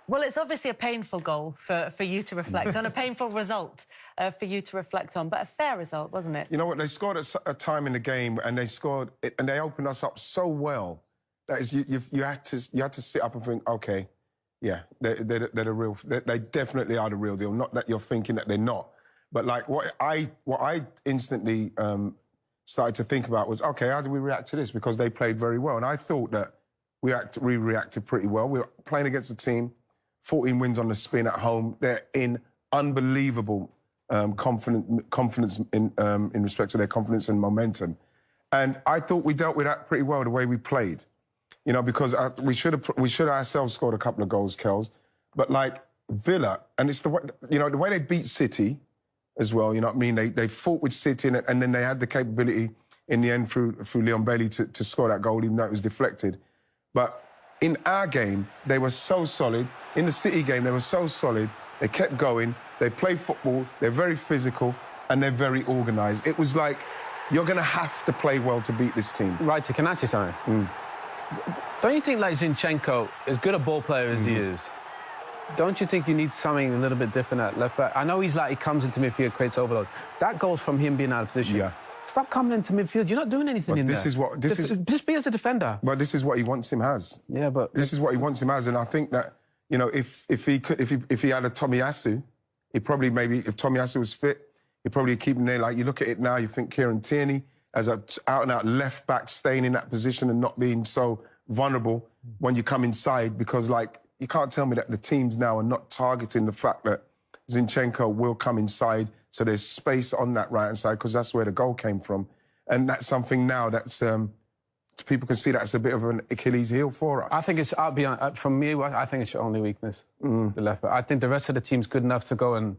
Well, it's obviously a painful goal for you to reflect on, a painful result for you to reflect on, but a fair result, wasn't it? You know what? They scored at a time in the game, and they scored, and they opened us up so well that is you had to sit up and think, okay, yeah, they're the real. They definitely are the real deal. Not that you're thinking that they're not, but like what I instantly started to think about was, okay, how do we react to this? Because they played very well, and I thought that we reacted pretty well. We were playing against a team. 14 wins on the spin at home. They're in unbelievable confidence in respect to their confidence and momentum. And I thought we dealt with that pretty well, the way we played. You know, because we should have ourselves scored a couple of goals, Kells. But like Villa, and it's the way, you know, the way they beat City as well, you know what I mean? They fought with City and then they had the capability in the end through Leon Bailey to score that goal, even though it was deflected. But in our game, they were so solid. In the City game, they were so solid. They kept going. They play football. They're very physical and they're very organised. It was like, you're going to have to play well to beat this team. Right, can I say something? Don't you think, like Zinchenko, as good a ball player as he is, don't you think you need something a little bit different at left back? I know he comes into midfield, creates overload. That goes from him being out of position. Yeah. Stop coming into midfield. You're not doing anything in there. Just be as a defender. But this is what he wants him as. Yeah, but this is what he wants him as, and I think that, you know, if he had a Tomiyasu, he probably maybe, if Tomiyasu was fit, he'd probably keep him there. Like, you look at it now, you think Kieran Tierney as an out-and-out left back, staying in that position and not being so vulnerable when you come inside, because like, you can't tell me that the teams now are not targeting the fact that Zinchenko will come inside, so there's space on that right-hand side, because that's where the goal came from. And that's something now that's, people can see that's a bit of an Achilles heel for us. I think it's, I'll be honest, from me, I think it's your only weakness, the left back. I think the rest of the team's good enough to go and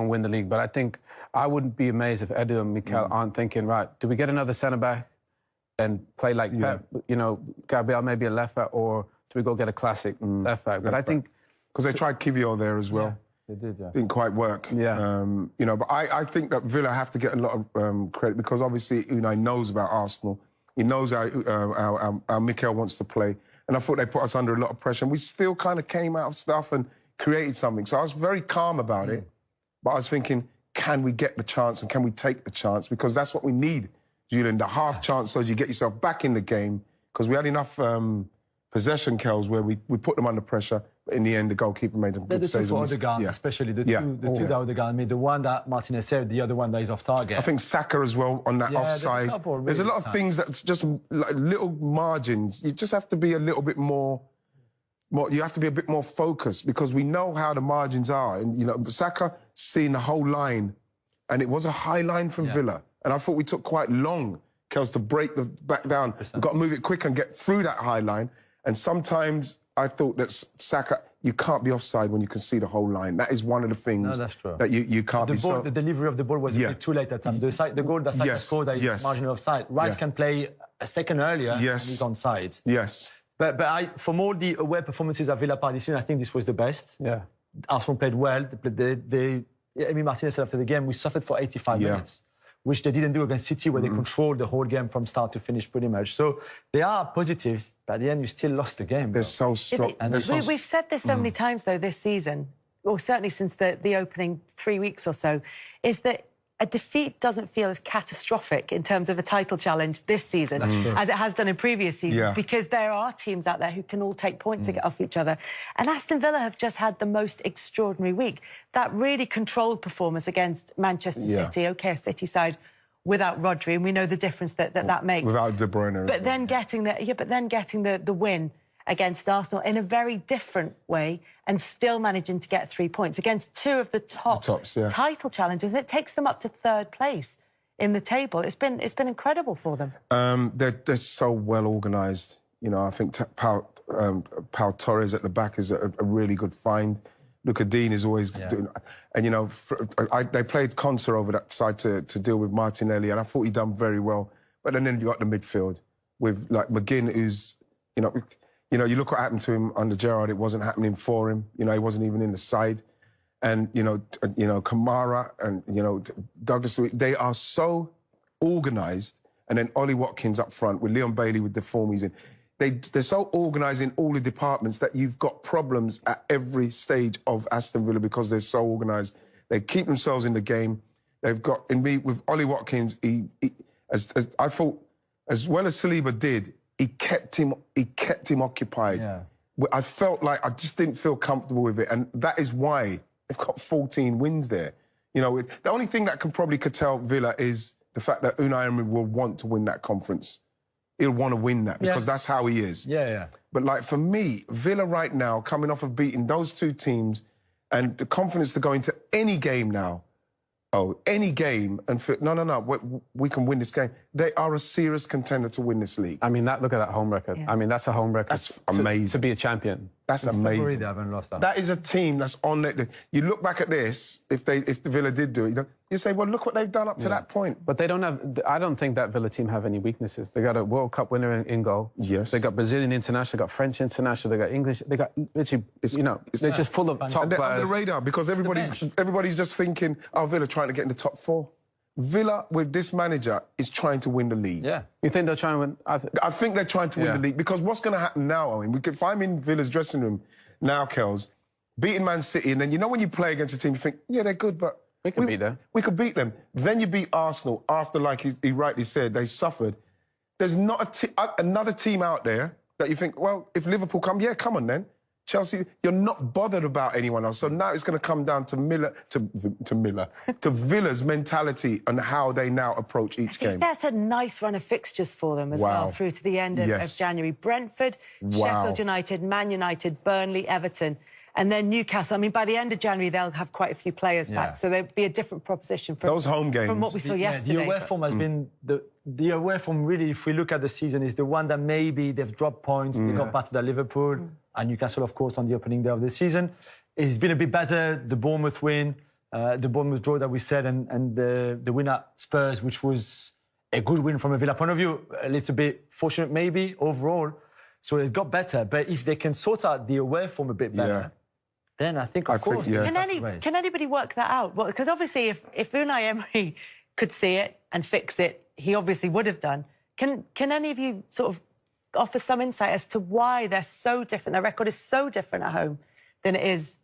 win the league, but I think I wouldn't be amazed if Edu and Mikel aren't thinking, right, do we get another centre-back and play like Pep, you know, Gabriel maybe a left back, or do we go get a classic left back? But I think... Because they tried Kivior there as well. Yeah, they did, yeah. Didn't quite work. Yeah. You know, but I think that Villa have to get a lot of credit, because obviously Unai knows about Arsenal. He knows how Mikel wants to play. And I thought they put us under a lot of pressure. And we still kind of came out of stuff and created something. So I was very calm about it. But I was thinking, can we get the chance and can we take the chance? Because that's what we need, Julian, the half chance so you get yourself back in the game. Because we had enough possession, Kells, where we put them under pressure, but in the end, the goalkeeper made a good save. The two for Odegaard, especially the two that Odegaard made, the one that Martinez said, the other one that is off target. I think Saka as well on that offside. There's a lot of things that's just like little margins. You just have to be a little bit more, you have to be a bit more focused, because we know how the margins are. And, you know, Saka seeing the whole line, and it was a high line from Villa. And I thought we took quite long, Kells, to break the back down. We've got to move it quick and get through that high line. And sometimes I thought that Saka, you can't be offside when you can see the whole line. That is one of the things that you can't be. The delivery of the ball was a bit too late at times. The goal that Saka scored that is marginal offside. Wright can play a second earlier and he's onside. Yes. But from all the away performances at Villa Park this season, I think this was the best. Yeah. Arsenal played well. Emi Martinez said after the game, we suffered for 85 minutes, which they didn't do against City, where they controlled the whole game from start to finish pretty much. So they are positives, but at the end, you still lost the game. They're so strong. We've said this so many times, though, this season, or certainly since the opening 3 weeks or so, is that a defeat doesn't feel as catastrophic in terms of a title challenge this season as it has done in previous seasons, because there are teams out there who can all take points off each other. And Aston Villa have just had the most extraordinary week. That really controlled performance against Manchester City, a City side without Rodri, and we know the difference that makes. Without De Bruyne. But then getting the win against Arsenal in a very different way and still managing to get 3 points against two of the tops title challengers. It takes them up to third place in the table. It's been incredible for them. They're so well organised. You know, I think Pau Torres at the back is a really good find. Luka Dean is always doing... And, you know, they played Konsa over that side to deal with Martinelli, and I thought he'd done very well. But then you got the midfield with, like, McGinn, who's, you know, you look what happened to him under Gerrard, it wasn't happening for him. You know, he wasn't even in the side. And, you know, Kamara and, you know, Douglas, they are so organised. And then Ollie Watkins up front with Leon Bailey with the form he's in. they're so organised in all the departments that you've got problems at every stage of Aston Villa because they're so organised. They keep themselves in the game. They've got, with Ollie Watkins, as I thought, as well as Saliba did, he kept him occupied. Yeah. I felt like I just didn't feel comfortable with it, and that is why they've got 14 wins there. You know, the only thing that can probably curtail Villa is the fact that Unai Emery will want to win that conference. He'll want to win that because that's how he is. Yeah, yeah. But like for me, Villa right now, coming off of beating those two teams and the confidence to go into any game now, any game, and feel, no, we can win this game. They are a serious contender to win this league. I mean, look at that home record. Yeah. I mean, that's a home record. That's amazing. To be a champion. That's amazing. February, they haven't lost that. That is a team that's on it. You look back at this, if the Villa did do it, you say, well, look what they've done up to that point. But they don't have, I don't think that Villa team have any weaknesses. They got a World Cup winner in goal. Yes. They got Brazilian international, they got French international, they got English, they got literally, they're just full of top and they're players. under the radar because everybody's just thinking, oh, Villa trying to get in the top 4. Villa, with this manager, is trying to win the league. Yeah. You think they're trying to win? I think they're trying to win the league because what's going to happen now, I mean, if I'm in Villa's dressing room now, Kels, beating Man City, and then, when you play against a team, you think, yeah, they're good, but we could beat them. We could beat them. Then you beat Arsenal after, like he rightly said, they suffered. There's not another team out there that you think, well, if Liverpool come on then. Chelsea, you're not bothered about anyone else. So now it's going to come down to Villa's mentality and how they now approach each game. That's a nice run of fixtures for them as well through to the end of January. Brentford, Sheffield United, Man United, Burnley, Everton, and then Newcastle. I mean, by the end of January, they'll have quite a few players back, so there'll be a different proposition from those home games. From what we saw yesterday. The away form has been the away form. Really, if we look at the season, is the one that maybe they've dropped points. They got battered at Liverpool and Newcastle, of course, on the opening day of the season. It's been a bit better. The Bournemouth win, the Bournemouth draw that we said, and the win at Spurs, which was a good win from a Villa point of view. A little bit fortunate, maybe overall. So it got better. But if they can sort out the away form a bit better. Then I think, of course, can anybody work that out? Well, because obviously, if Unai Emery could see it and fix it, he obviously would have done. Can any of you sort of offer some insight as to why they're so different? Their record is so different at home than it is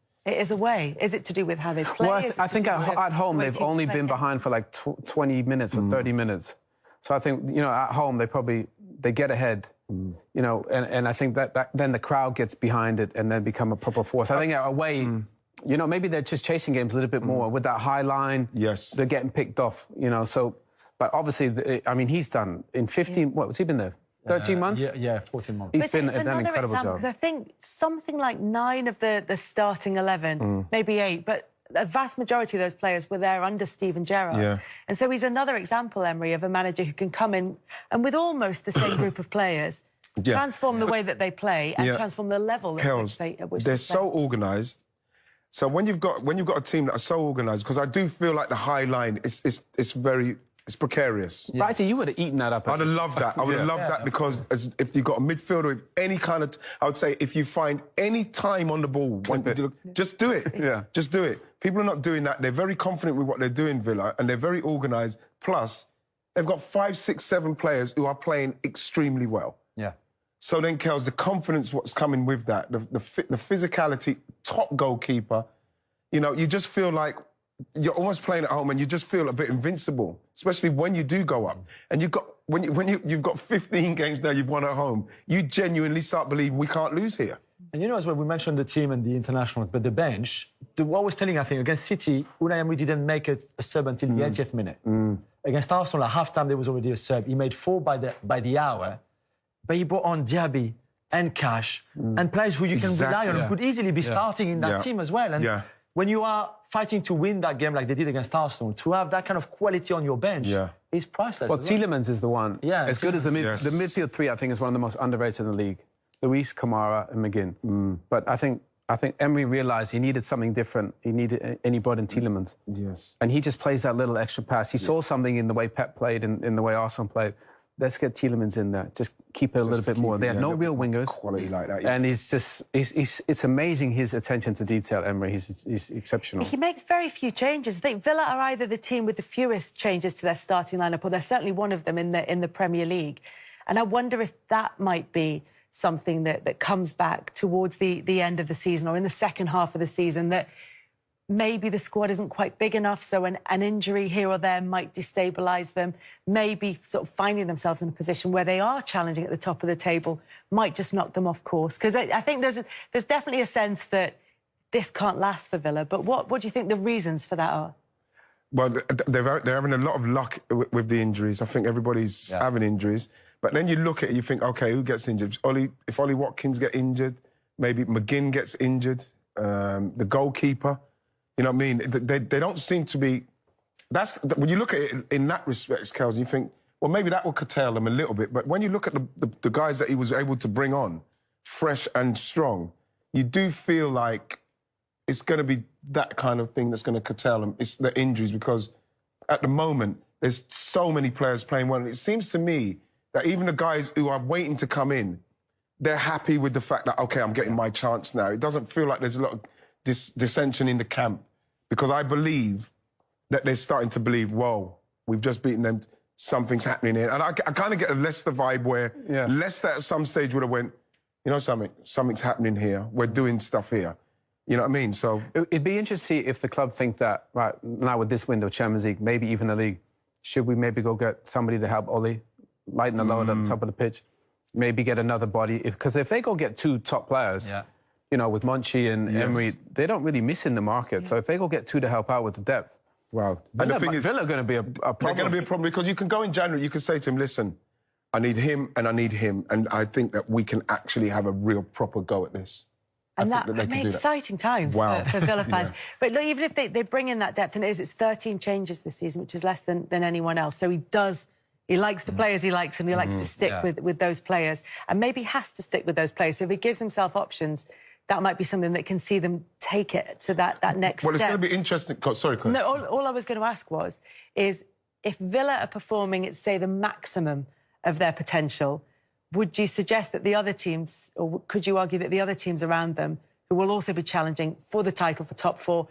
away. Is it to do with how they play? Well, I think at home they've only been behind for like 20 minutes or 30 minutes. So I think at home they get ahead. And I think that then the crowd gets behind it and then become a proper force. I think away, maybe they're just chasing games a little bit more with that high line. Yes. They're getting picked off, so, but obviously, he's done in 15, what's he been there? 13 months? Yeah, 14 months. He's done an incredible job. Because I think something like 9 of the starting 11, maybe 8, but a vast majority of those players were there under Steven Gerrard. Yeah. And so he's another example, Emery, of a manager who can come in and with almost the same group of players, transform the way that they play and transform the level at which they play. They're so organised. So when you've got a team that are so organised, because I do feel like the high line it's precarious. Yeah. Wright, you would have eaten that up. I'd have loved that. I would have loved that because if you've got a midfielder with any kind of... I would say if you find any time on the ball, just do it. Just do it. People are not doing that. They're very confident with what they're doing, Villa, and they're very organised. Plus, they've got 5, 6, 7 players who are playing extremely well. Yeah. So then, Kels, the confidence, what's coming with that, the physicality, top goalkeeper, you just feel like you're almost playing at home and you just feel a bit invincible, especially when you do go up. And you've got 15 games now you've won at home, you genuinely start believing we can't lose here. And as well, we mentioned the team and the internationals, but the bench, what I was telling, I think, against City, Unai Emery didn't make a sub until the 80th minute. Against Arsenal, at half-time, there was already a sub. He made 4 by the hour, but he brought on Diaby and Cash and players who you can rely on and could easily be starting in that team as well. And when you are fighting to win that game like they did against Arsenal, to have that kind of quality on your bench is priceless. Well, Tielemans is the one. Yeah, as good as the midfield 3, I think, is one of the most underrated in the league. Luis, Kamara, and McGinn. But I think Emery realised he needed something different. He needed anybody in Tielemans. Yes. And he just plays that little extra pass. He saw something in the way Pep played, in the way Arsenal played. Let's get Tielemans in there. Just keep it a little bit more. They have no real wingers. Quality like that. And it's amazing his attention to detail, Emery. He's exceptional. He makes very few changes. I think Villa are either the team with the fewest changes to their starting lineup, or they're certainly one of them in the Premier League. And I wonder if that might be something that comes back towards the end of the season or in the second half of the season, that maybe the squad isn't quite big enough, so an injury here or there might destabilise them, maybe sort of finding themselves in a position where they are challenging at the top of the table might just knock them off course? Because I think there's definitely a sense that this can't last for Villa, but what do you think the reasons for that are? Well, they're having a lot of luck with the injuries. I think everybody's having injuries. But then you look at it, you think, OK, who gets injured? If Ollie Watkins get injured, maybe McGinn gets injured, the goalkeeper. You know what I mean? They don't seem to be... When you look at it in that respect, Kels, you think, well, maybe that will curtail them a little bit. But when you look at the guys that he was able to bring on, fresh and strong, you do feel like it's going to be that kind of thing that's going to curtail them. It's the injuries, because at the moment, there's so many players playing well. And it seems to me that even the guys who are waiting to come in, they're happy with the fact that, OK, I'm getting my chance now. It doesn't feel like there's a lot of dissension in the camp, because I believe that they're starting to believe, whoa, we've just beaten them, something's happening here. And I kind of get a Leicester vibe where Leicester at some stage would have went, you know something's happening here. We're doing stuff here. You know what I mean? So it'd be interesting to see if the club think that, right, now with this window, Champions League, maybe even the league, should we maybe go get somebody to help Ollie, lighten the load at the top of the pitch, maybe get another body? Because if they go get two top players, you know, with Monchi and Emery, they don't really miss in the market. So if they go get two to help out with the depth, wow. Villa, And the thing is, Villa are going to be a problem. They're going to be a problem, because you can go in January, you can say to him, listen, I need him and I need him, and I think that we can actually have a real proper go at this. And that exciting times for Villa fans. But look, even if they bring in that depth, and it's 13 changes this season, which is less than anyone else. So he likes the players he likes, and he likes to stick with those players, and maybe has to stick with those players. So if he gives himself options, that might be something that can see them take it to that next step. Well, it's going to be interesting. Sorry, Chris. No, all I was going to ask is if Villa are performing at, say, the maximum of their potential, would you suggest that the other teams, or could you argue that the other teams around them, who will also be challenging for the title for top four,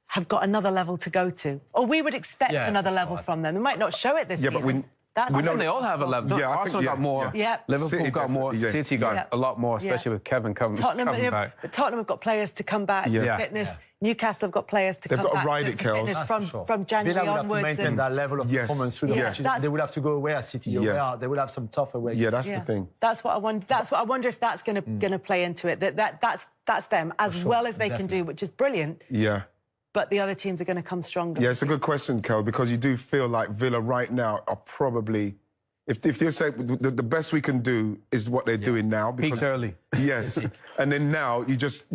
have got another level to go to? Or we would expect another level from them. They might not show it this season. I think they all have a level. Arsenal got more. Liverpool City got more. City got a lot more, especially with Kevin coming back. But Tottenham have got players to come back to fitness. Newcastle have got players to come back to fitness from January Villa onwards. Will have to maintain that level of performance through the matches. They will have to go away at City. They will have some tough away. Yeah, that's the thing. That's what I wonder. That's what I wonder if that's going to play into it. That's them as well as they can do, which is brilliant. Yeah. But the other teams are going to come stronger. Yeah, it's a good question, Kel, because you do feel like Villa right now are probably... If you say the best we can do is what they're doing now, because peaked early. Yes, and then now you just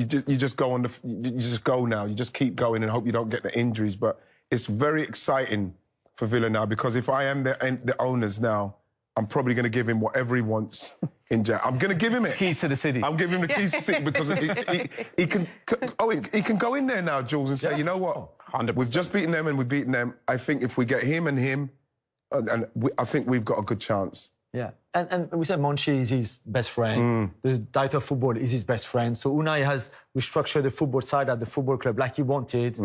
go on you just go now. You just keep going and hope you don't get the injuries. But it's very exciting for Villa now, because if I am the owners now, I'm probably going to give him whatever he wants in January. I'm going to give him it. Keys to the city. I'm giving him the keys to the city, because he can go in there now, Jules, and say, you know what, 100%. We've just beaten them and we've beaten them. I think if we get him and him. I think we've got a good chance. Yeah, and we said Monchi is his best friend. The director of football is his best friend. So Unai has restructured the football side at the football club like he wanted,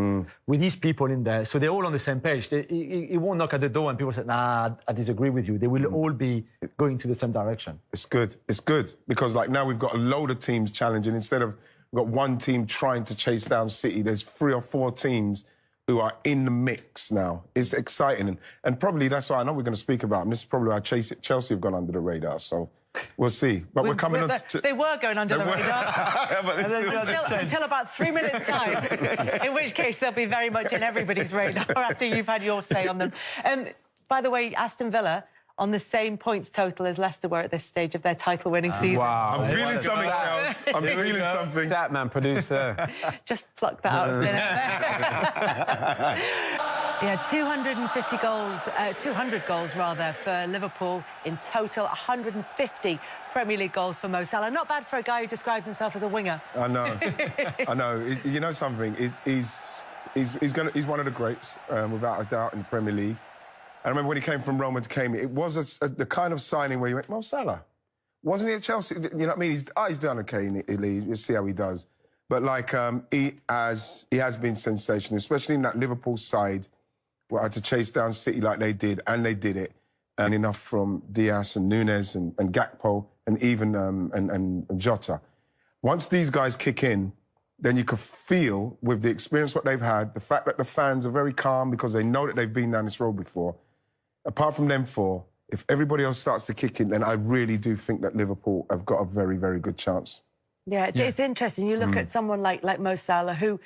with his people in there. So they're all on the same page. He won't knock at the door and people say, nah, I disagree with you. They will all be going to the same direction. It's good. It's good, because like now we've got a load of teams challenging. Instead of we've got one team trying to chase down City, there's 3 or 4 teams who are in the mix now. It's exciting. And probably that's why I know we're going to speak about them. This is probably why Chelsea have gone under the radar, so we'll see. But we're coming on to... They were going under the radar until about 3 minutes' time, in which case they'll be very much in everybody's radar after you've had your say on them. By the way, Aston Villa on the same points total as Leicester were at this stage of their title-winning season. Wow. I'm feeling something else. I'm feeling something. That man producer. Just pluck that out of thin air. Yeah, 250 goals, 200 goals rather for Liverpool in total, 150 Premier League goals for Mo Salah. Not bad for a guy who describes himself as a winger. I know. I know. You know something? He's one of the greats, without a doubt, in the Premier League. I remember when he came from Roma to came, it was the kind of signing where you went, Mo Salah, wasn't he at Chelsea? You know what I mean? He's done okay in Italy. We'll see how he does. But like he has been sensational, especially in that Liverpool side, where I had to chase down City like they did, and they did it. And enough from Diaz and Nunes and Gakpo. and even and Jota. Once these guys kick in, then you could feel, with the experience what they've had, the fact that the fans are very calm because they know that they've been down this road before. Apart from them four, if everybody else starts to kick in, then I really do think that Liverpool have got a very, very good chance. Yeah, it's interesting. You look at someone like Mo Salah, who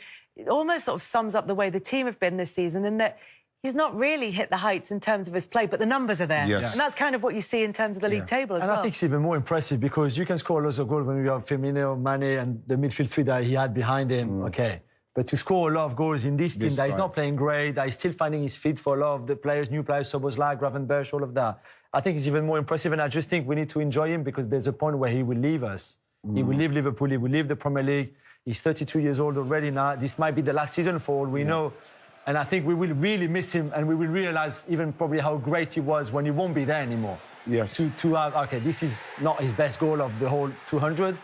almost sort of sums up the way the team have been this season, in that he's not really hit the heights in terms of his play, but the numbers are there. Yes. And that's kind of what you see in terms of the league table as well. I think it's even more impressive because you can score lots of goals when you have Firmino, Mane, and the midfield three that he had behind him. Okay. But to score a lot of goals in this team that is not playing great, that is still finding his feet for a lot of the players, new players, Szoboszlai, Gravenberch, all of that, I think it's even more impressive. And I just think we need to enjoy him because there's a point where he will leave us. He will leave Liverpool, he will leave the Premier League. He's 32 years old already now. This might be the last season for all we know. And I think we will really miss him, and we will realise even probably how great he was when he won't be there anymore. Yes. To have, okay, this is not his best goal of the whole 200,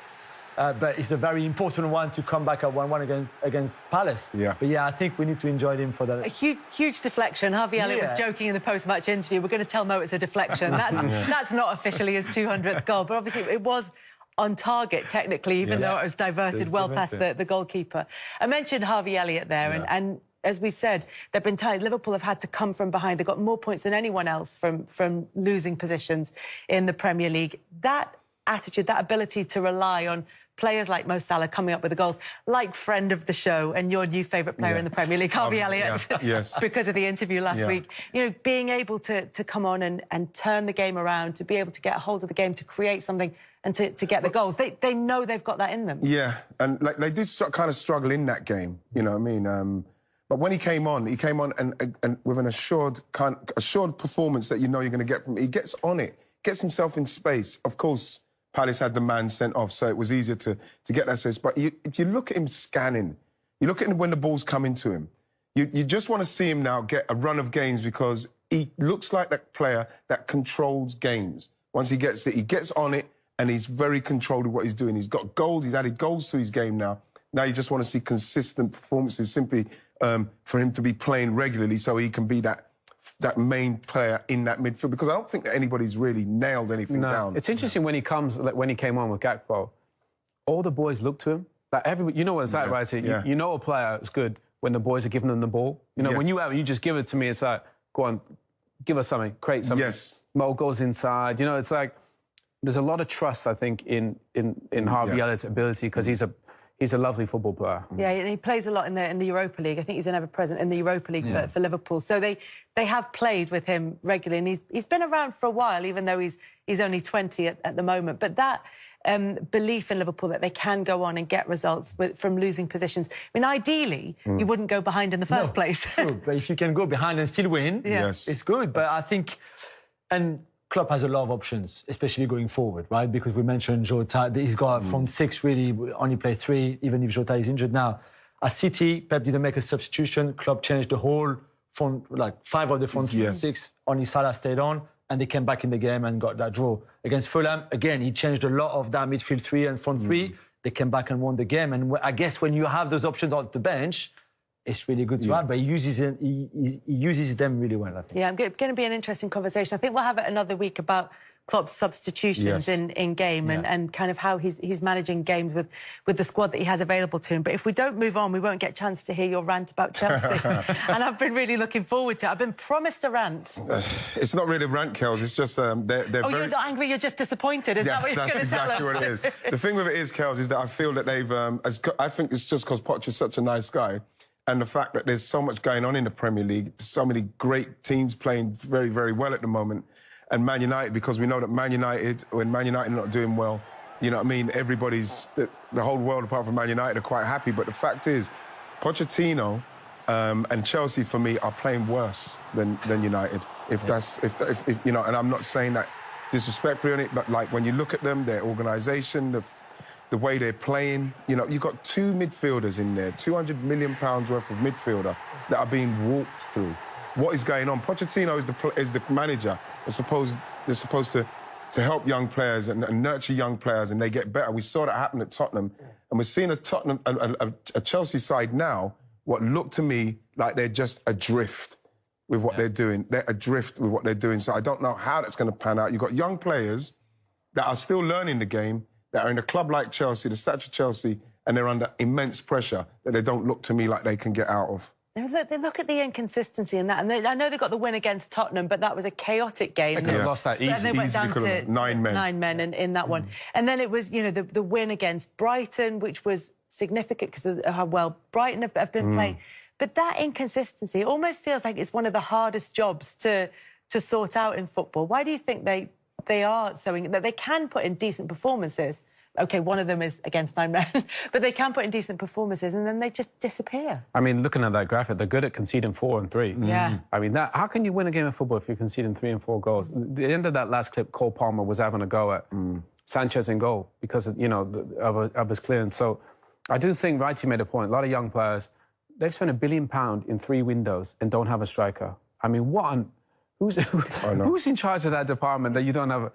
but it's a very important one to come back at 1-1 against Palace. Yeah. But yeah, I think we need to enjoy him for that. A huge deflection. Harvey Elliott was joking in the post-match interview. We're going to tell Mo it's a deflection. That's not officially his 200th goal, but obviously it was on target, technically, even though it was diverted well past the goalkeeper. I mentioned Harvey Elliott there, and as we've said, there have been times Liverpool have had to come from behind. They've got more points than anyone else from losing positions in the Premier League. That attitude, that ability to rely on players like Mo Salah coming up with the goals, like friend of the show and your new favourite player in the Premier League, Harvey Elliott, because of the interview last week. You know, being able to come on and turn the game around, to be able to get a hold of the game, to create something and to get the goals. They know they've got that in them. Yeah, and like they did kind of struggle in that game, you know what I mean? But when he came on and with an assured performance that you know you're going to get from him. He gets on it, gets himself in space. Of course, Palace had the man sent off, so it was easier to get that space. But if you look at him scanning, you look at him when the ball's coming to him, you just want to see him now get a run of games because he looks like that player that controls games. Once he gets it, he gets on it, and he's very controlled with what he's doing. He's got goals, he's added goals to his game now. Now you just want to see consistent performances simply for him to be playing regularly so he can be that main player in that midfield, because I don't think that anybody's really nailed anything down. It's interesting when he comes, like when he came on with Gakpo, all the boys look to him. Like everybody, you know what it's like, right? You know a player is good when the boys are giving them the ball. You know, when you just give it to me, it's like, go on, give us something, create something. Yes. Mo goes inside. You know, it's like there's a lot of trust, I think, in Harvey Elliott's ability, because he's a lovely football player. Yeah, and he plays a lot in the Europa League. I think he's an ever-present in the Europa League for Liverpool. So they have played with him regularly, and he's been around for a while, even though he's only 20 at the moment. But that belief in Liverpool that they can go on and get results from losing positions. I mean, ideally, you wouldn't go behind in the first place. True, but if you can go behind and still win, it's good. But I think... and Klopp has a lot of options, especially going forward, right? Because we mentioned Jota. He's got front six, really, only play three, even if Jota is injured now. At City, Pep didn't make a substitution. Klopp changed the whole front, like 5 of the front six. Only Salah stayed on, and they came back in the game and got that draw. Against Fulham, again, he changed a lot of that midfield three and front three. They came back and won the game. And I guess when you have those options on the bench, it's really good to have, but he uses them really well, I think. Yeah, it's going to be an interesting conversation. I think we'll have it another week about Klopp's substitutions in game and kind of how he's managing games with the squad that he has available to him. But if we don't move on, we won't get a chance to hear your rant about Chelsea. And I've been really looking forward to it. I've been promised a rant. It's not really a rant, Kels. It's just they're you're not angry, you're just disappointed. Is that what you're going to tell us? Yes, that's exactly what it is. The thing with it is, Kels, is that I feel that they've... I think it's just because Poch is such a nice guy, and the fact that there's so much going on in the Premier League, so many great teams playing very, very well at the moment, and Man United, because we know that when Man United are not doing well, you know what I mean, the whole world apart from Man United are quite happy. But the fact is, Pochettino and Chelsea, for me, are playing worse than United. If you know, and I'm not saying that disrespectfully on it, but like when you look at them, their organisation, the way they're playing, you know, you've got 2 midfielders in there, £200 million worth of midfielder that are being walked through. What is going on? Pochettino is the manager. They're supposed to help young players and nurture young players, and they get better. We saw that happen at Tottenham, and we're seeing a Chelsea side now what look to me like they're just adrift with what they're doing. They're adrift with what they're doing. So I don't know how that's going to pan out. You've got young players that are still learning the game, that are in a club like Chelsea, the stature of Chelsea, and they're under immense pressure that they don't look to me like they can get out of. They look at the inconsistency in that, and I know they got the win against Tottenham, but that was a chaotic game. They could have lost that easy. And they went down to 9 men. 9 men in that one. And then it was, you know, the win against Brighton, which was significant because of how well Brighton have been playing. But that inconsistency almost feels like it's one of the hardest jobs to sort out in football. Why do you think they are showing that they can put in decent performances? OK, one of them is against 9 men, but they can put in decent performances and then they just disappear. I mean, looking at that graphic, they're good at conceding 4 and 3. Yeah. I mean, how can you win a game of football if you're conceding 3 and 4 goals? At the end of that last clip, Cole Palmer was having a go at Sanchez in goal because, you know, of his clearance. So I do think Wright made a point. A lot of young players, they've spent £1 billion in 3 windows and don't have a striker. I mean, who's in charge of that department that you don't have?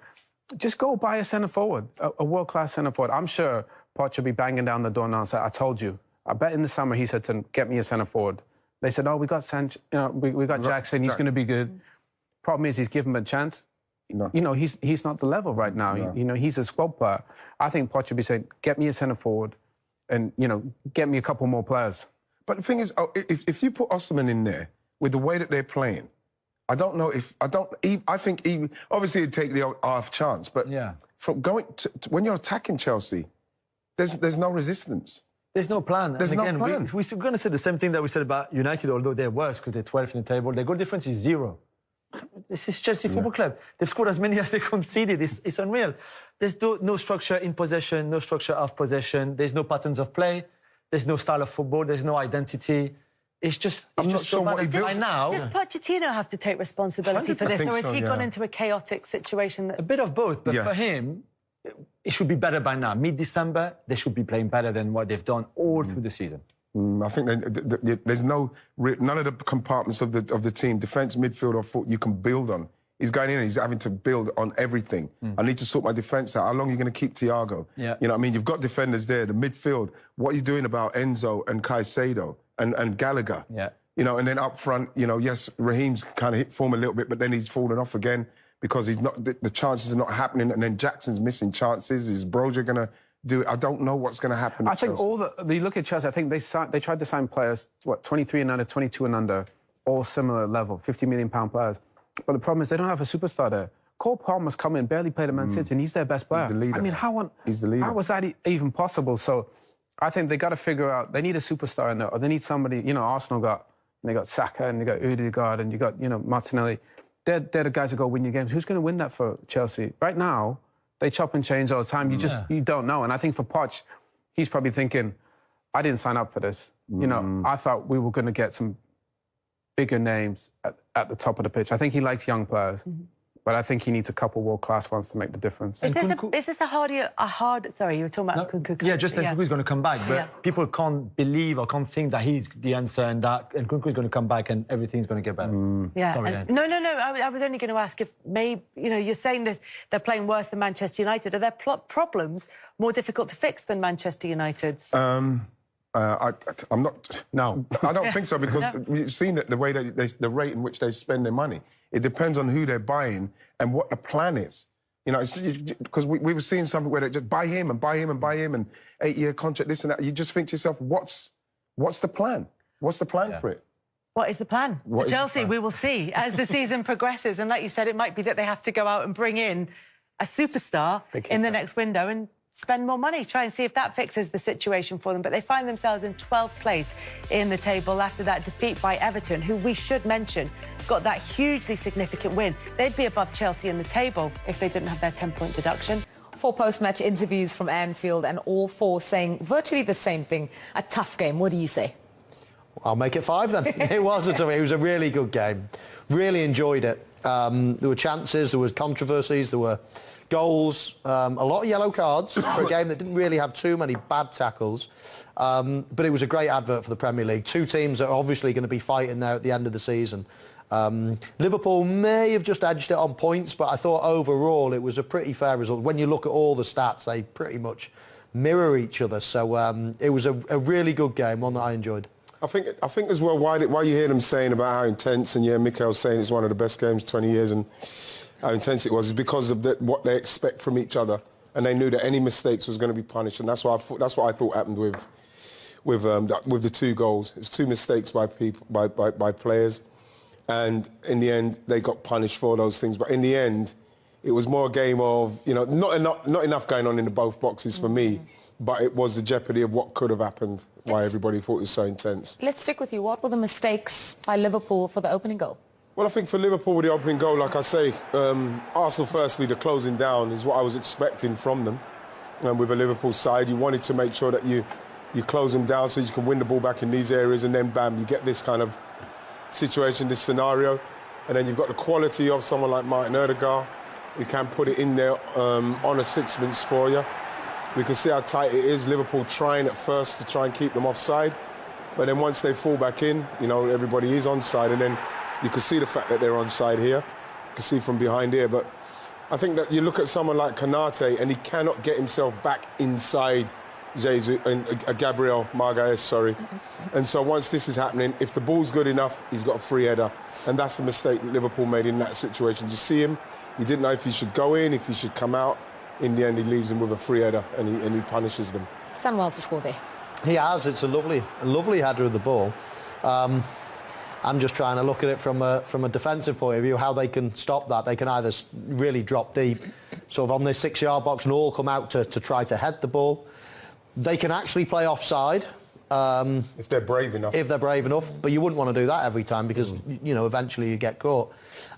Just go buy a centre forward, a world-class centre forward. I'm sure Poch will be banging down the door now and say, I told you. I bet in the summer he said to them, get me a centre forward. They said, oh, we got we got Jackson, he's going to be good. Problem is, he's given him a chance. No. You know, he's not the level right now. No. You know, he's a squad player. I think Poch will be saying, get me a centre forward and, you know, get me a couple more players. But the thing is, if you put Osimhen in there with the way that they're playing, I don't know if I think obviously it'd take the half chance, but from going to when you're attacking Chelsea, there's no resistance. There's no plan. There's no plan. We're going to say the same thing that we said about United, although they're worse because they're 12th in the table. Their goal difference is 0. This is Chelsea Football Club. They've scored as many as they conceded. It's unreal. There's no structure in possession, no structure of possession. There's no patterns of play. There's no style of football. There's no identity. It's just so bad. Does Pochettino have to take responsibility for this, or has he gone into a chaotic situation? A bit of both, but for him, it should be better by now. Mid-December, they should be playing better than what they've done all through the season. I think there's none of the compartments of the team, defence, midfield or foot, you can build on. He's going in and he's having to build on everything. I need to sort my defence out. How long are you going to keep Thiago? Yeah. You know what I mean? You've got defenders there, the midfield. What are you doing about Enzo and Caicedo and Gallagher? Yeah. You know, and then up front, you know, yes, Raheem's kind of hit form a little bit, but then he's fallen off again because he's not. The chances are not happening, and then Jackson's missing chances. Is Broja going to do it? I don't know what's going to happen. I think you look at Chelsea. I think they tried to sign players 23 and under, 22 and under, all similar level, £50 million players. But the problem is they don't have a superstar there. Cole Palmer's come in, barely played at Man City, and he's their best player. He's the leader. I mean, he's the leader. How was that even possible? So I think they got to figure out, they need a superstar in there, or they need somebody, you know, Arsenal they got Saka, and they got Ødegaard, and you got, you know, Martinelli. They're the guys who go win your games. Who's going to win that for Chelsea? Right now, they chop and change all the time. You don't know. And I think for Poch, he's probably thinking, I didn't sign up for this. You know, I thought we were going to get some bigger names at the top of the pitch. I think he likes young players, but I think he needs a couple world-class ones to make the difference. Is this a hard... Sorry, you were talking about Nkunku. Yeah, just that Nkunku's going to come back, but people can't believe or can't think that he's the answer and that Nkunku's going to come back and everything's going to get better. Yeah. Sorry, No. I was only going to ask if maybe, you know, you're saying that they're playing worse than Manchester United. Are their problems more difficult to fix than Manchester United's? I'm not. No, I don't think so because we've seen that the way the rate in which they spend their money. It depends on who they're buying and what the plan is. You know, it's because we were seeing something where they just buy him and buy him and buy him and 8-year contract, this and that. You just think to yourself, what's the plan? What's the plan for it? What is the plan? For Chelsea, we will see as the season progresses. And like you said, it might be that they have to go out and bring in a superstar in the next window and spend more money, try and see if that fixes the situation for them. But they find themselves in 12th place in the table after that defeat by Everton, who we should mention got that hugely significant win. They'd be above Chelsea in the table if they didn't have their 10-point deduction. 4 post-match interviews from Anfield and all 4 saying virtually the same thing. A tough game. What do you say? I'll make it 5 then. It was a really good game. Really enjoyed it. There were chances, there was controversies, there were goals, a lot of yellow cards for a game that didn't really have too many bad tackles. But it was a great advert for the Premier League. 2 teams that are obviously going to be fighting there at the end of the season. Liverpool may have just edged it on points, but I thought overall it was a pretty fair result. When you look at all the stats, they pretty much mirror each other. So it was a really good game, one that I enjoyed. I think as well, why you hear them saying about how intense, and Mikel's saying it's one of the best games 20 years, and how intense it was, is because of what they expect from each other, and they knew that any mistakes was going to be punished, and that's what I thought happened with the 2 goals. It was 2 mistakes by players, and in the end they got punished for those things. But in the end, it was more a game of, you know, not enough going on in both boxes for me. But it was the jeopardy of what could have happened, why everybody thought it was so intense. Let's stick with you. What were the mistakes by Liverpool for the opening goal? Well, I think for Liverpool with the opening goal, like I say, Arsenal firstly, the closing down is what I was expecting from them. And with a Liverpool side, you wanted to make sure that you close them down so you can win the ball back in these areas, and then bam, you get this kind of situation, this scenario. And then you've got the quality of someone like Martin Ødegaard, who can put it in there on a sixpence for you. We can see how tight it is. Liverpool trying at first to try and keep them offside. But then once they fall back in, you know, everybody is onside. And then you can see the fact that they're onside here. You can see from behind here. But I think that you look at someone like Konate and he cannot get himself back inside Jesus and Gabriel Magalhaes, sorry. And so once this is happening, if the ball's good enough, he's got a free header. And that's the mistake that Liverpool made in that situation. You see him, he didn't know if he should go in, if he should come out. In the end, he leaves them with a free header and he punishes them. He's done well to score there. He has. It's a lovely header of the ball. I'm just trying to look at it from a defensive point of view, how they can stop that. They can either really drop deep, sort of on this 6-yard box, and all come out to try to head the ball. They can actually play offside. If they're brave enough. If they're brave enough. But you wouldn't want to do that every time because, you know, eventually you get caught.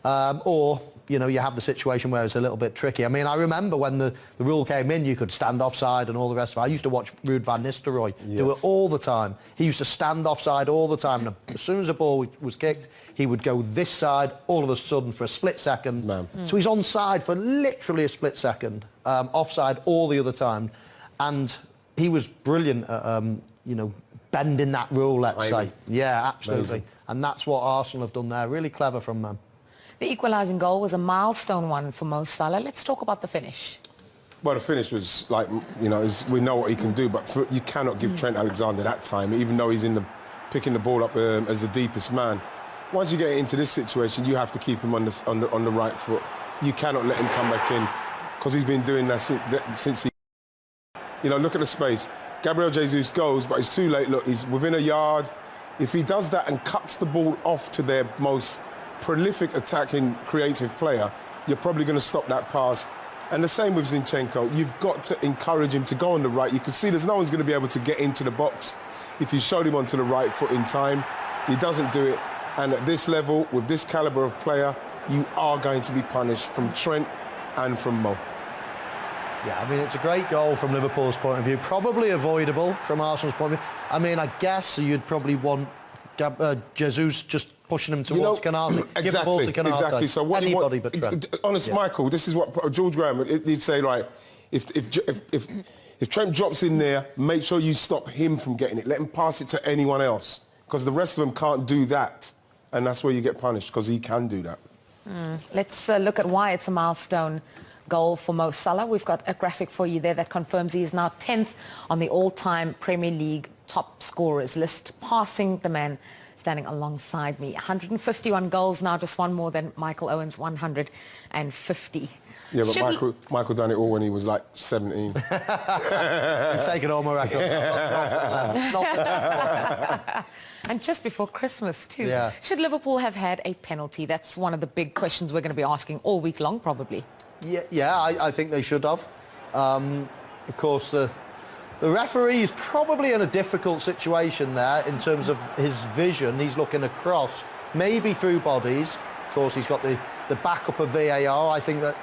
Or, you know, you have the situation where it's a little bit tricky. I mean, I remember when the rule came in, you could stand offside and all the rest of it. I used to watch Ruud van Nistelrooy do it all the time. He used to stand offside all the time. And as soon as a ball was kicked, he would go this side all of a sudden for a split second. So he's onside for literally a split second, offside all the other time. And he was brilliant at, you know, bending that rule, let's say. Yeah, absolutely. Amazing. And that's what Arsenal have done there. Really clever from them. The equalising goal was a milestone one for Mo Salah. Let's talk about the finish. Well, the finish was like, you know, we know what he can do, but you cannot give Trent Alexander that time, even though he's picking the ball up as the deepest man. Once you get into this situation, you have to keep him on the right foot. You cannot let him come back in because he's been doing that since he... You know, look at the space. Gabriel Jesus goes, but it's too late. Look, he's within a yard. If he does that and cuts the ball off to their most prolific attacking creative player, you're probably going to stop that pass. And the same with Zinchenko. You've got to encourage him to go on the right. You can see there's no one's going to be able to get into the box if you showed him onto the right foot in time. He doesn't do it. And at this level, with this calibre of player, you are going to be punished from Trent and from Mo. Yeah, I mean, it's a great goal from Liverpool's point of view. Probably avoidable from Arsenal's point of view. I mean, I guess you'd probably want Jesus just pushing him towards Konate. Exactly, give the ball to Konate. Exactly. So what anybody but Trent. Honest, yeah. Michael, this is what George Graham he'd say, right, if Trent drops in there, make sure you stop him from getting it. Let him pass it to anyone else, because the rest of them can't do that. And that's where you get punished, because he can do that. Let's look at why it's a milestone goal for Mo Salah. We've got a graphic for you there that confirms he is now 10th on the all-time Premier League top scorers list, passing the man standing alongside me. 151 goals now, just one more than Michael Owen's 150. Yeah, but Michael done it all when he was like 17. He's taken all my records. And just before Christmas too. Yeah. Should Liverpool have had a penalty? That's one of the big questions we're going to be asking all week long, probably. Yeah, I think they should have. Of course, the referee is probably in a difficult situation there in terms of his vision. He's looking across, maybe through bodies. Of course, he's got the backup of VAR. I think that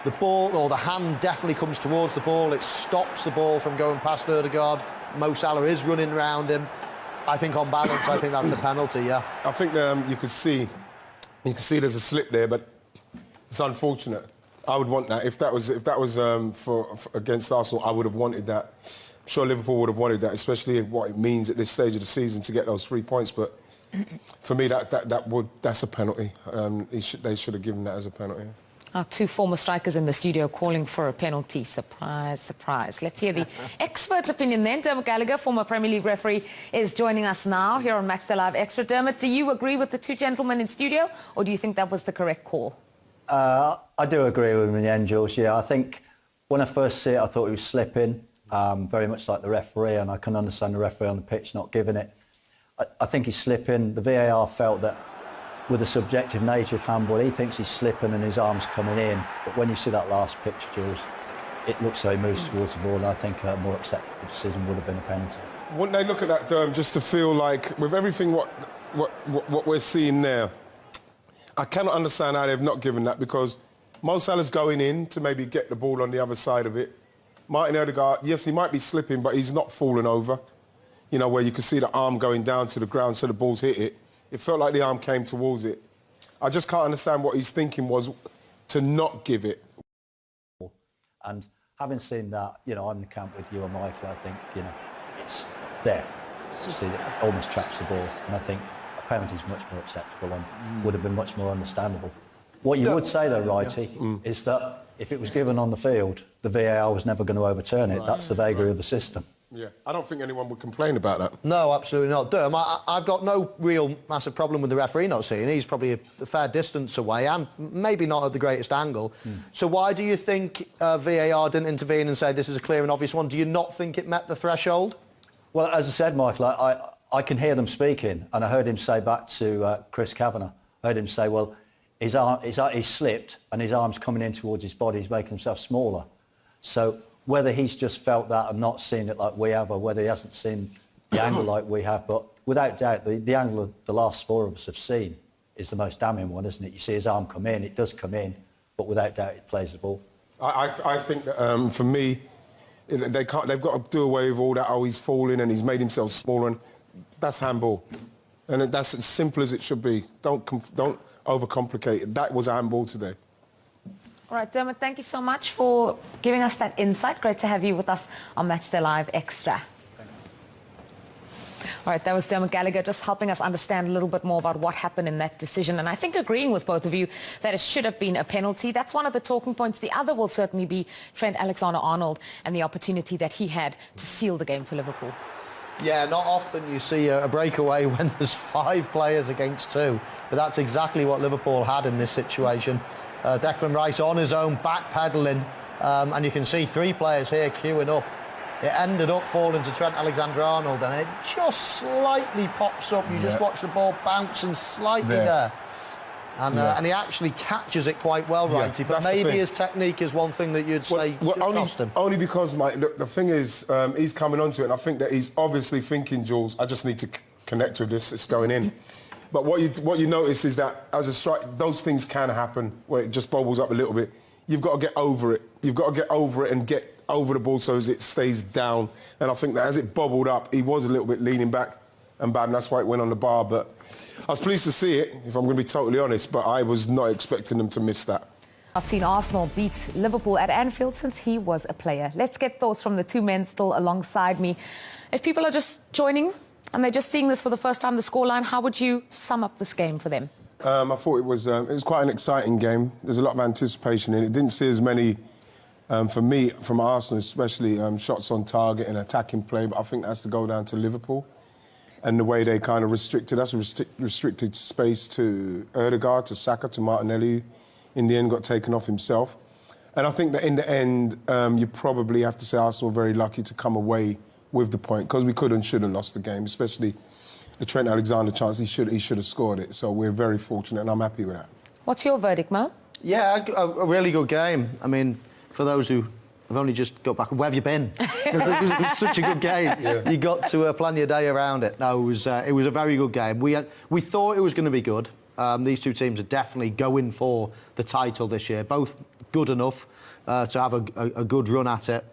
the ball, or the hand, definitely comes towards the ball. It stops the ball from going past Ødegaard. Mo Salah is running around him. I think on balance, I think that's a penalty, yeah. I think you could see there's a slip there, but it's unfortunate. I would want that. If that was for against Arsenal, I would have wanted that. I'm sure Liverpool would have wanted that, especially what it means at this stage of the season to get those 3 points. But for me, that's a penalty. They should have given that as a penalty. Our two former strikers in the studio calling for a penalty. Surprise, surprise. Let's hear the expert's opinion then. Dermot Gallagher, former Premier League referee, is joining us now here on Matchday Live Extra. Dermot, do you agree with the two gentlemen in studio, or do you think that was the correct call? I do agree with him in the end, Jules. Yeah, I think when I first see it, I thought he was slipping, very much like the referee, and I can understand the referee on the pitch not giving it. I think he's slipping. The VAR felt that with the subjective nature of handball, he thinks he's slipping and his arm's coming in. But when you see that last picture, Jules, it looks like he moves towards the ball, and I think a more acceptable decision would have been a penalty. Wouldn't they look at that, Derm, just to feel like, with everything what we're seeing now, I cannot understand how they've not given that, because Mo Salah's going in to maybe get the ball on the other side of it. Martin Odegaard, yes, he might be slipping, but he's not falling over. You know, where you can see the arm going down to the ground so the ball's hit it. It felt like the arm came towards it. I just can't understand what he's thinking was to not give it. And having seen that, you know, I'm in the camp with you and Michael, I think, you know, it's there. It's just, it almost traps the ball. And I think a penalty is much more acceptable and would have been much more understandable. What you would say, though, Wrighty, is that if it was given on the field, the VAR was never going to overturn it. That's the vagary of the system. Yeah, I don't think anyone would complain about that. No, absolutely not. Derm, I've got no real massive problem with the referee not seeing. He's probably a fair distance away and maybe not at the greatest angle. So why do you think VAR didn't intervene and say this is a clear and obvious one? Do you not think it met the threshold? Well, as I said, Michael, I can hear them speaking, and I heard him say back to Chris Kavanagh, I heard him say, well, he's slipped and his arm's coming in towards his body, he's making himself smaller. So whether he's just felt that and not seen it like we have, or whether he hasn't seen the angle like we have, but without doubt, the angle the last four of us have seen is the most damning one, isn't it? You see his arm come in, it does come in, but without doubt it plays the ball. I think that, for me, they've got to do away with all that, oh, he's falling and he's made himself smaller, and that's handball. And that's as simple as it should be. Don't overcomplicate it. That was handball today. All right, Dermot, thank you so much for giving us that insight. Great to have you with us on Matchday Live Extra. All right, that was Dermot Gallagher just helping us understand a little bit more about what happened in that decision. And I think agreeing with both of you that it should have been a penalty. That's one of the talking points. The other will certainly be Trent Alexander-Arnold and the opportunity that he had to seal the game for Liverpool. Yeah, not often you see a breakaway when there's 5 players against 2. But that's exactly what Liverpool had in this situation. Declan Rice on his own, backpedaling, and you can see 3 players here queuing up. It ended up falling to Trent Alexander-Arnold, and it just slightly pops up. You just watch the ball bouncing slightly there. And he actually catches it quite well, Wrighty. But maybe his technique is one thing that you'd say cost him. Only because, Mike, look, the thing is, he's coming onto it, and I think that he's obviously thinking, Jules, I just need to connect with this, it's going in. But what you notice is that as a strike, those things can happen where it just bobbles up a little bit. You've got to get over it. You've got to get over it and get over the ball so as it stays down. And I think that as it bobbled up, he was a little bit leaning back and bad, and that's why it went on the bar. But I was pleased to see it, if I'm going to be totally honest, but I was not expecting them to miss that. I've seen Arsenal beat Liverpool at Anfield since he was a player. Let's get thoughts from the 2 men still alongside me. If people are just joining and they're just seeing this for the first time, the scoreline, how would you sum up this game for them? I thought it was quite an exciting game. There's a lot of anticipation in it. Didn't see as many, for me, from Arsenal especially, shots on target and attacking play, but I think that's to go down to Liverpool. And the way they kind of restricted us, restricted space to Odegaard, to Saka, to Martinelli, in the end got taken off himself. And I think that in the end, you probably have to say Arsenal were very lucky to come away with the point, because we could and should have lost the game, especially the Trent Alexander chance. He should have scored it. So we're very fortunate, and I'm happy with that. What's your verdict, Mo? Yeah, a really good game. I mean, for those who have only just got back, where have you been? Because it was such a good game. Yeah. You got to plan your day around it. No, it was a very good game. We thought it was going to be good. These 2 teams are definitely going for the title this year. Both good enough to have a good run at it.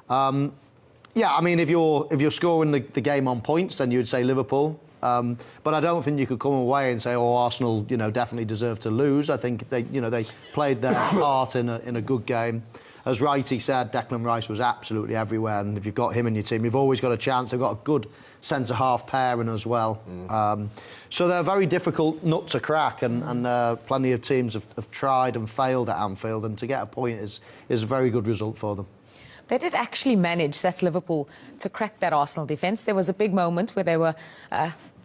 Yeah, I mean, if you're scoring the game on points, then you'd say Liverpool. But I don't think you could come away and say, oh, Arsenal, definitely deserve to lose. I think they played their part in a good game. As Wrighty said, Declan Rice was absolutely everywhere, and if you've got him in your team, you've always got a chance. They've got a good centre-half pairing as well. So they're a very difficult nut to crack, and plenty of teams have tried and failed at Anfield, and to get a point is a very good result for them. They did actually manage, that's Liverpool, to crack that Arsenal defence. There was a big moment where they were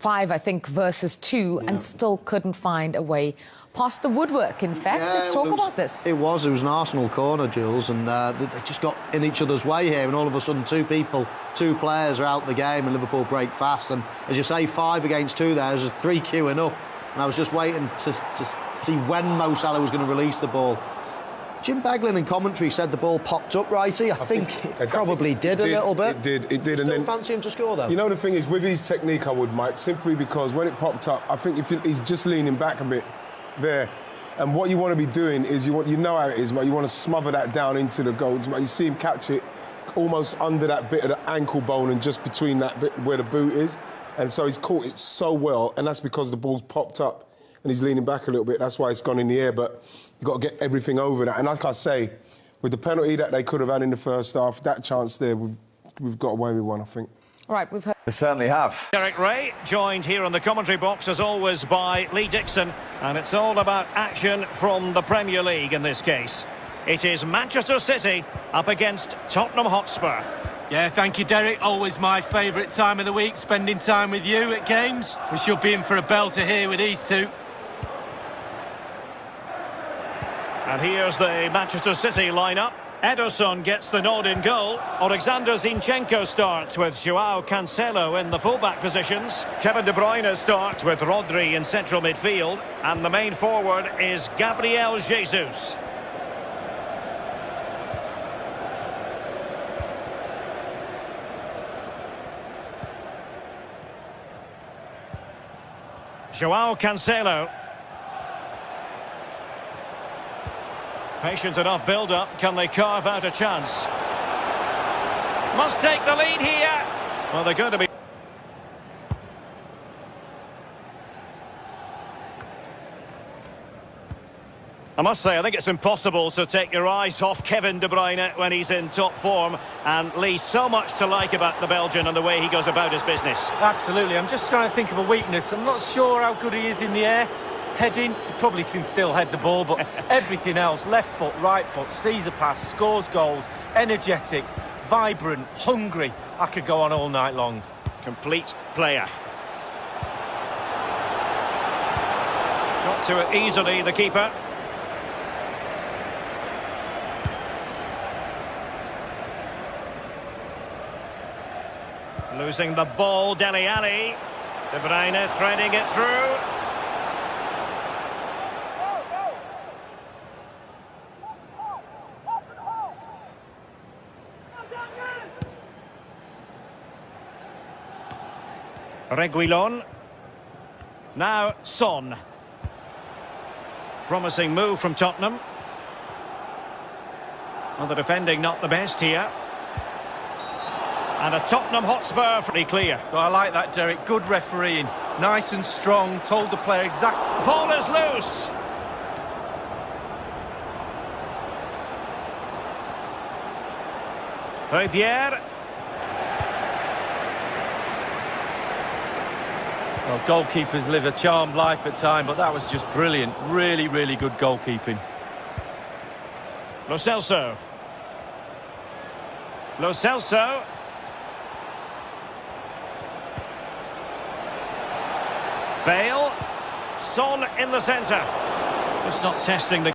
5, I think, versus 2, and still couldn't find a way past the woodwork, in fact. Let's talk about this. It was an Arsenal corner, Jules, and they just got in each other's way here, and all of a sudden two players are out the game, and Liverpool break fast. And as you say, 5 against 2 there, there's 3 queuing up, and I was just waiting to see when Mo Salah was going to release the ball. Jim Beglin in commentary said the ball popped up, Righty. I think it probably did a little bit. It did. You still fancy him to score, though? You know, the thing is, with his technique, I would, Mike, simply because when it popped up, I think he's just leaning back a bit there. And what you want to be doing is, you know how it is, mate. You want to smother that down into the goal. You see him catch it almost under that bit of the ankle bone and just between that bit where the boot is. And so he's caught it so well, and that's because the ball's popped up and he's leaning back a little bit. That's why it's gone in the air, but you've got to get everything over that. And like I say, with the penalty that they could have had in the first half, that chance there, we've got away with one, I think. All right, we've heard... They certainly have. Derek Ray, joined here in the commentary box, as always, by Lee Dixon. And it's all about action from the Premier League in this case. It is Manchester City up against Tottenham Hotspur. Yeah, thank you, Derek. Always my favourite time of the week, spending time with you at games. We should be in for a belter here with these two. And here's the Manchester City lineup. Ederson gets the nod in goal. Alexander Zinchenko starts with Joao Cancelo in the fullback positions. Kevin De Bruyne starts with Rodri in central midfield. And the main forward is Gabriel Jesus. Joao Cancelo. Patient enough build-up. Can they carve out a chance? Must take the lead here. Well, they're going to be... I must say, I think it's impossible to take your eyes off Kevin De Bruyne when he's in top form. And Lee, so much to like about the Belgian and the way he goes about his business. Absolutely. I'm just trying to think of a weakness. I'm not sure how good he is in the air. Heading, he probably can still head the ball, but everything else, left foot, right foot, sees a pass, scores goals, energetic, vibrant, hungry. I could go on all night long. Complete player. Got to it easily, the keeper. Losing the ball, Dele Alli. De Bruyne threading it through. Reguilon. Now Son. Promising move from Tottenham. Well, the defending not the best here. And a Tottenham Hotspur pretty clear. Well, I like that, Derek. Good refereeing. Nice and strong. Told the player exactly. Ball is loose. MRBEAR. Well, goalkeepers live a charmed life at times, but that was just brilliant. Really, really good goalkeeping. Lo Celso. Lo Celso. Bale. Son in the centre. Just not testing the...